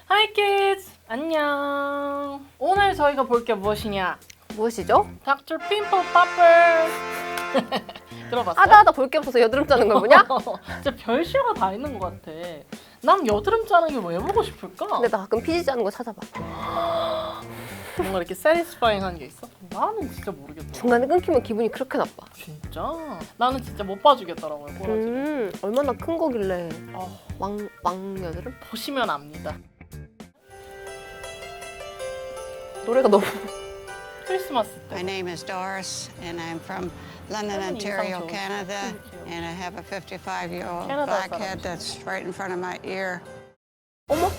Hi kids! 안녕! 오늘 저희가 볼 게 무엇이냐? 무엇이죠? Dr. Pimple Popper! 들어봤어요? 하다 볼 게 없어서 여드름 짜는 걸 보냐? 진짜 별시가 다 있는 것 같아. 난 여드름 짜는 게 왜 보고 싶을까? 근데 나 가끔 피지 짜는 거 찾아봐. 뭔가 이렇게 satisfying한 게 있어? 나는 진짜 모르겠다. 중간에 끊기면 기분이 그렇게 나빠. 진짜? 나는 진짜 못 봐주겠더라고요, 꼬라지. 얼마나 큰 거길래. 어, 왕 여드름? 보시면 압니다. 노래가 너무. 크리스마스 My 때. name is Doris, and I'm from London, Ontario, Canada, and I have a 55-year-old blackhead that's right in front of my ear. 어머?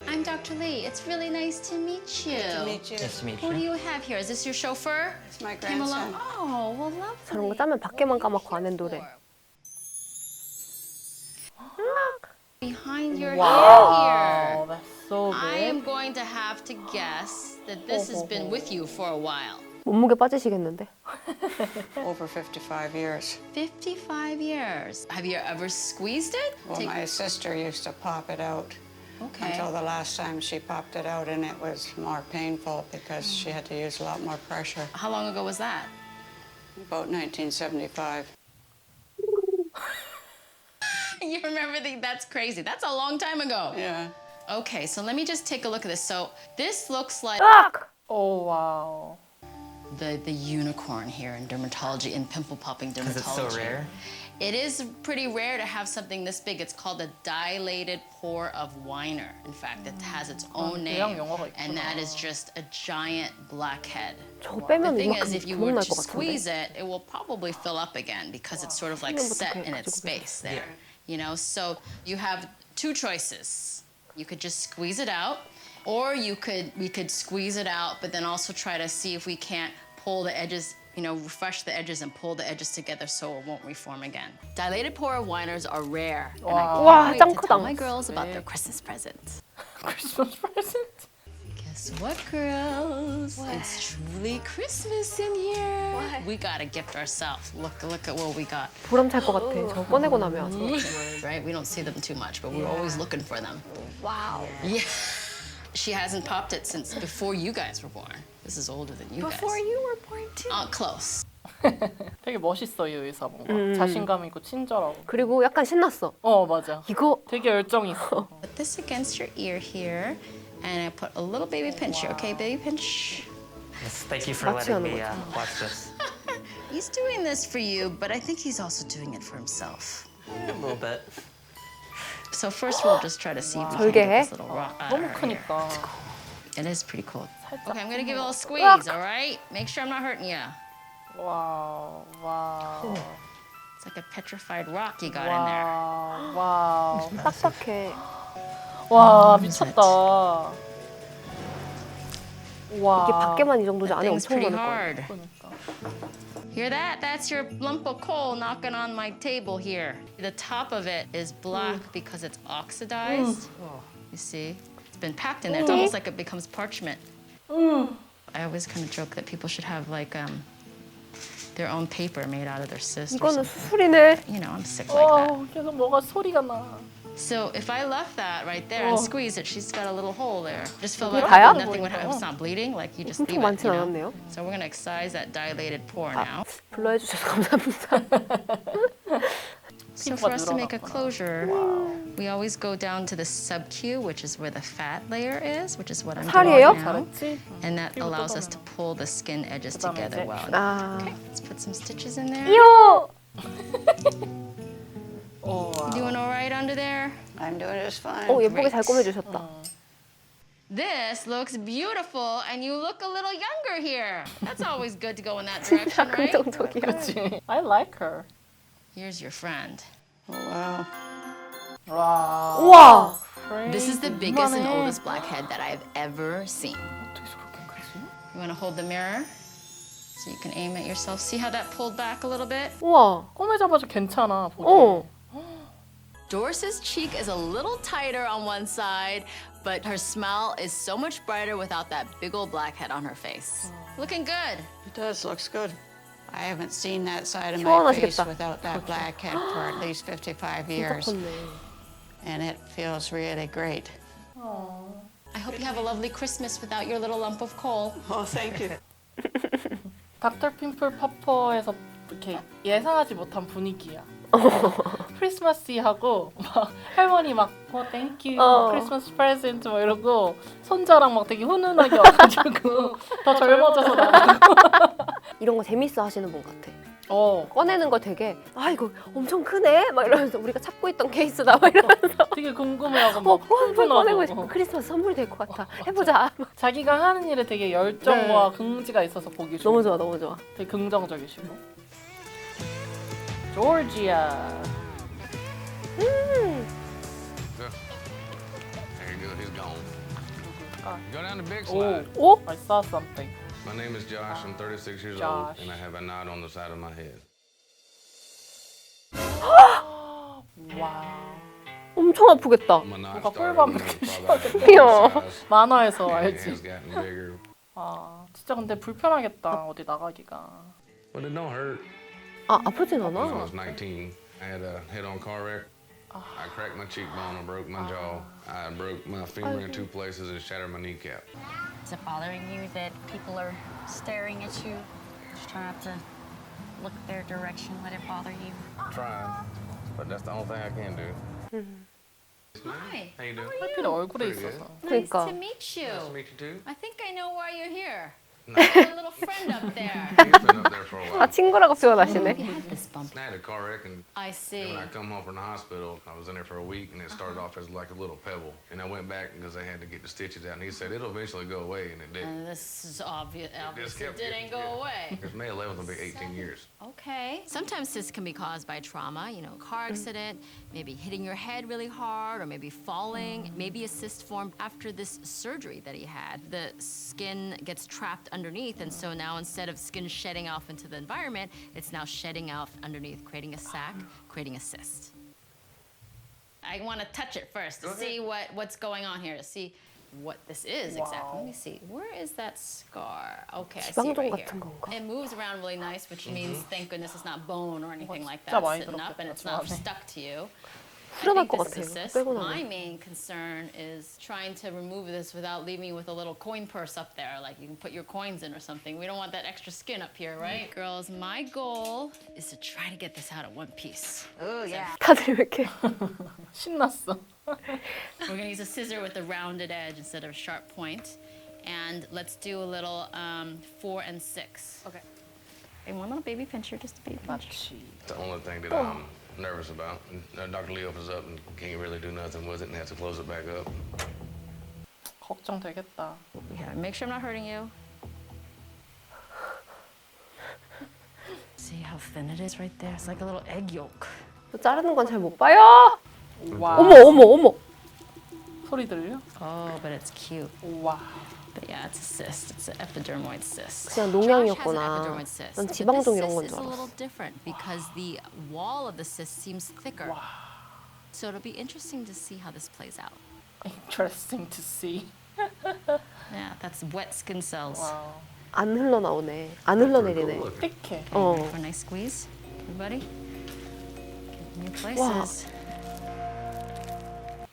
I'm Dr. Lee. It's really nice to meet you. Nice to meet you. Nice to meet Who do you. you have here? Is this your chauffeur? It's my Came along. grandson. Oh, well, lovely. 저런 거 짜면 밖에만 까맣고 안엔 노래. Behind your Wow, hair that's so here. I am good. going to have to guess that this has been with you for a while. 몸무게 빠지시겠는데? Over 55 years. 55 years. Have you ever squeezed it? Well, my sister used to pop it out Okay. until the last time she popped it out, and it was more painful because she had to use a lot more pressure. How long ago was that? About 1975. You remember that's crazy. That's a long time ago. Yeah. Okay, so let me just take a look at this. So this looks like Oh, wow. the unicorn here in dermatology, in pimple popping dermatology. Because it's so rare. It is pretty rare to have something this big. It's called a dilated pore of Weiner. In fact, it has its own name, and that is just a giant blackhead. 저거 The 빼면 thing is, 이만큼 if you were 구멍 to 날것 같은데? squeeze it, it will probably fill up again because it's sort of like set in its space there. You know, so you have two choices. You could just squeeze it out, or we could squeeze it out, but then also try to see if we can't pull the edges, you know, refresh the edges and pull the edges together so it won't reform again. Dilated pore whiners are rare. And I 와, can't 짱 wait to tell 크다. my girls about their Christmas presents. Christmas present? Guess what, girls? It's truly Christmas in here. We gotta gift ourselves. Look at what we got. 보람찰 것 같아. 저거 꺼내고 나면. Right? We don't see them too much, but we're always looking for them. 와우. Yeah. She hasn't popped it since before you guys were born. This is older than you guys. Before you were born too. Close. 되게 멋있어, 이 의사 뭔가. 자신감 있고 친절하고. 그리고 약간 신났어. 어, 맞아. 이거 되게 열정 있어. Put this against your ear here, and I put a little baby pinch here. Okay, baby pinch. Yes, thank you for letting me watch this. He's doing this for you, but I think he's also doing it for himself. A little bit. So first we'll just try to see if we can 절개해? get this little rock out of 너무 her ear. 크니까. It is pretty cool. 살짝. Okay, I'm gonna give it a little squeeze, all right? Make sure I'm not hurting you. 와우, 와우. It's like a petrified rock you got in there. 와우, 와우. 딱딱해. 와, 미쳤다. 와. 이게 밖에만 이 정도지 안에 Thing's 엄청 pretty 많을 거야. hard. 그러니까. Hear that? That's your lump of coal knocking on my table here. The top of it is black because it's oxidized. You see? It's been packed in there. It's almost like it becomes parchment. I always kind of joke that people should have like their own paper made out of their cyst or 이거는 something. 수술이네. You know, I'm sick like that. 와, 계속 뭐가 소리가 나. So if I left that right there and squeeze it, she's got a little hole there. Just fill it 이게 up. 다야? Nothing would happen. It's not bleeding. Like you just leave 엄청 it. 많진 You know? 않았네요. So we're gonna excise that dilated pore now. 불러해 주셔서 감사합니다. So for us to make a closure, we always go down to the sub-Q, which is where the fat layer is, which is what I'm 살이에요? doing now. 잘했지? And that allows us to pull the skin edges together well. 아. Okay, let's put some stitches in there. 이요. Doing all right under there? I'm doing just fine. 오, 예쁘게 잘 꾸며주셨다. This looks beautiful, and you look a little younger here. That's always good to go in that direction, 진짜 right? 긍정적이야. 그치? I like her. Here's your friend. Oh, wow. 와. 우와. This is the biggest and 이만해. oldest blackhead that I've ever seen. 어떻게 저렇게 크지? You want to hold the mirror so you can aim at yourself. See how that pulled back a little bit? 우와. 꺼내자마자 괜찮아, 보기. 어. Doris's cheek is a little tighter on one side, but her smile is so much brighter without that big old blackhead on her face. Looking good. It does, looks good. I haven't seen that side of my face 시원하시겠다. without that blackhead for at least 55 진짜 years. 컸네. And it feels really great. I hope you have a lovely Christmas without your little lump of coal. Oh, thank you. 닥터 핀플 퍼퍼에서 이렇게 예상하지 못한 분위기야. 크리스마스하고 막 할머니 막 땡큐 크리스마스 프레젠트 막 이러고 손자랑 막 되게 훈훈하게 와가지고 더 젊어져서 나가고 이런 거 재밌어 하시는 분 같아. 어 꺼내는 거 되게 아 이거 엄청 크네 막 이러면서 우리가 찾고 있던 케이스다 막 이러면서 되게 궁금해하고 한번 막 꺼내고 싶어. 흥분하고 크리스마스 선물이 될 것 같아. 해보자. 자기가 하는 일에 되게 열정과 긍지가 있어서 보기 좋아. 너무 좋아 너무 좋아. 되게 긍정적이시고. 조지아. There you go, he's gone. Ah. Go down the big 오, slide. 오? I saw something. My name is Josh. I'm 36 years Josh. old, and I have a knot on the side of my head. 와. 엄청 아프겠다. My knot 뭔가 started 꿀밤 when it 이렇게 was probably about 귀여워. this size, 만화에서 and it 알지. has gotten bigger. 아, 진짜 근데 불편하겠다. 어디 나가기가. But it don't hurt. 아 아프진 When I 않아. was 19, I had a head-on car wreck. I cracked my cheekbone, I broke my jaw, I broke my femur in 2 places, and shattered my kneecap. Is it bothering you that people are staring at you? Just try not to look their direction, let it bother you. Trying, but that's the only thing I can do. Hi. How you doing? 하필 얼굴에 Pretty good. 있어서. Nice 그러니까. to meet you. Nice to meet you too. I think I know why you're here. No. I have a little friend up there. He's been up there for a 아 while. 친구라고 표현하시네. You had this bump. I had a car wreck, and I see. when I come home from the hospital, I was in there for a week, and it started off as like a little pebble. And I went back because they had to get the stitches out, and he said it'll eventually go away, and it didn't. And this is obvious. Obviously, kept didn't getting- go away. Because May 11th will be 18 years. Okay. Sometimes cysts can be caused by trauma, you know, car accident, maybe hitting your head really hard, or maybe falling. Maybe a cyst formed after this surgery that he had. The skin gets trapped underneath, and so now instead of skin shedding off into the environment, it's now shedding off underneath, creating a sac, creating a cyst. I want to touch it first to see what's going on here, to see what this is exactly. Let me see. Where is that scar? Okay, I see it 지방종 right here. 같은 건가? It moves around really nice, which means thank goodness it's not bone or anything like 진짜 that 많이 sitting up and it's 들었겠다, not 처음에. stuck to you. 후련할 I 것 think this is 같아요. a cyst. 빼고 My 나면. main concern is trying to remove this without leaving you with a little coin purse up there, like you can put your coins in or something. We don't want that extra skin up here, right? Girls, my goal is to try to get this out in one piece. Oh, yeah. 다들 왜 이렇게 신났어. We're gonna use a scissor with a rounded edge instead of a sharp point. And let's do a little 4 and 6. Okay. And one little baby pincher, just a baby pincher. 마치. It's the only thing that I'm nervous about. And Dr. Lee opens up and can't really do nothing with it and has to close it back up. 걱정되겠다. Yeah, make sure I'm not hurting you. See how thin it is right there? It's like a little egg yolk. 자르는 건 잘 못 봐요. 와. 어머 어머 어머. 소리 들려? Oh, but it's cute. 와. But yeah, it's a cyst. It's an epidermoid cyst. 그냥 Josh has an 농양이었구나. epidermoid cyst. 난 But 지방종 this 이런 cyst 건 is 줄 a 알았어. little different because the wall of the cyst seems thicker. So it'll be interesting to see how this plays out. Interesting to see. Yeah, that's wet skin cells. 와. 안 흘러나오네. 안 흘러내리네. Look, 띡해. 어. Ready for a nice squeeze, everybody? New places.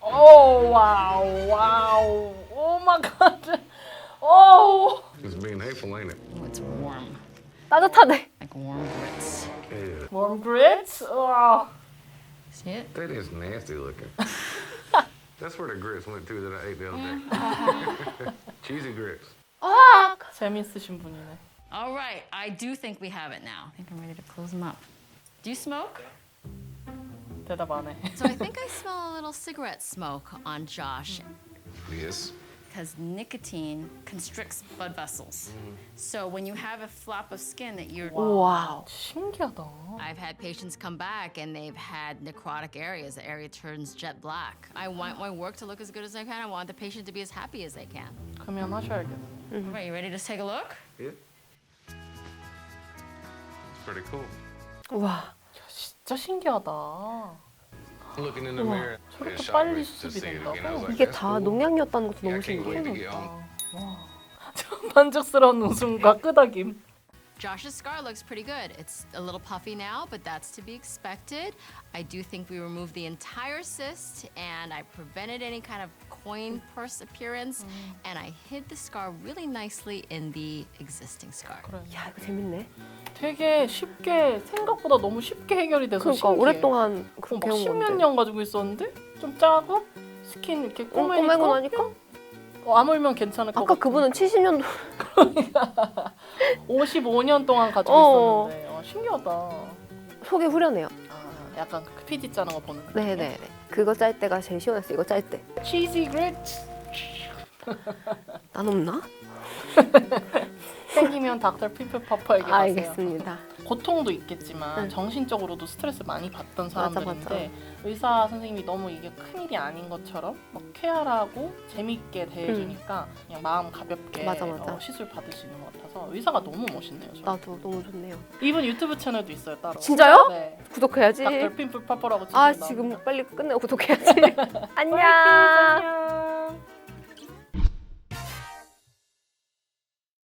오 와우 와우. 오 마이 갓. 오. it's being hateful, ain't it? Oh, it's warm, 따뜻하네. like warm grits. Yeah. Warm grits. 와. See it? That is nasty looking. That's where the grits went to that I ate the other day. Cheesy grits. 재밌으신 분이네. All right, I do think we have it now. I think I'm ready to close them up. Do you smoke? 대답 안 해. So I think I smell a little cigarette smoke on Josh Yes. because nicotine constricts blood vessels. So when you have a flap of skin that you're... 와우. 신기하다. I've had patients come back and they've had necrotic areas. The area turns jet black. I want my work to look as good as I can. I want the patient to be as happy as they can. 그러면 하셔야겠네. All right, you ready to take a look? Yeah. It's pretty cool. 와. 진짜 신기하다. Looking in the mirror, 저렇게 it shocked 빨리 me to 수습이 see it again. I was 된다고? like, 이게 that's 다 cool. 농약이었다는 것도 Yeah, I 너무 can't wait 신기해. to get home. 만족스러운 웃음과 끄덕임. Josh's scar looks pretty good. It's a little puffy now, but that's to be expected. I do think we removed the entire cyst and I prevented any kind of coin purse appearance and I hid the scar really nicely in the existing scar. 야 이거 재밌네. 되게 쉽게 생각보다 너무 쉽게 해결이 돼서 그러니까 신기해. 오랫동안 그렇게 막 해온 십몇 건데. 년 가지고 있었는데 좀 짜고 스킨 이렇게 꼬매고 꼬매니까 나니까? 아물면 괜찮을 것 아까 같아. 그분은 70년도 55년 동안 가지고 있었는데 신기하다. 속이 후련해요. 아, 약간 그 PD 짜는 거 보는 거. 네네네. 그거 짤 때가 제일 시원했어. 이거 짤 때. 치즈 그레이트. 난 없나? 땡기면 닥터 핀플 퍼퍼에게 가세요. 알겠습니다. 고통도 있겠지만 응. 정신적으로도 스트레스 많이 받던 사람들인데 의사 선생님이 너무 이게 큰일이 아닌 것처럼 막 쾌활하고 재밌게 대해주니까 그냥 마음 가볍게 맞아. 시술 받을 수 있는 것 같아서 의사가 너무 멋있네요. 저는. 나도 너무 좋네요. 이분 유튜브 채널도 있어요 따로. 진짜요? 네. 구독해야지. 닥터 핀플 퍼퍼라고 치면 아 나옵니다. 지금 빨리 끝내고 구독해야지. 안녕. 안녕.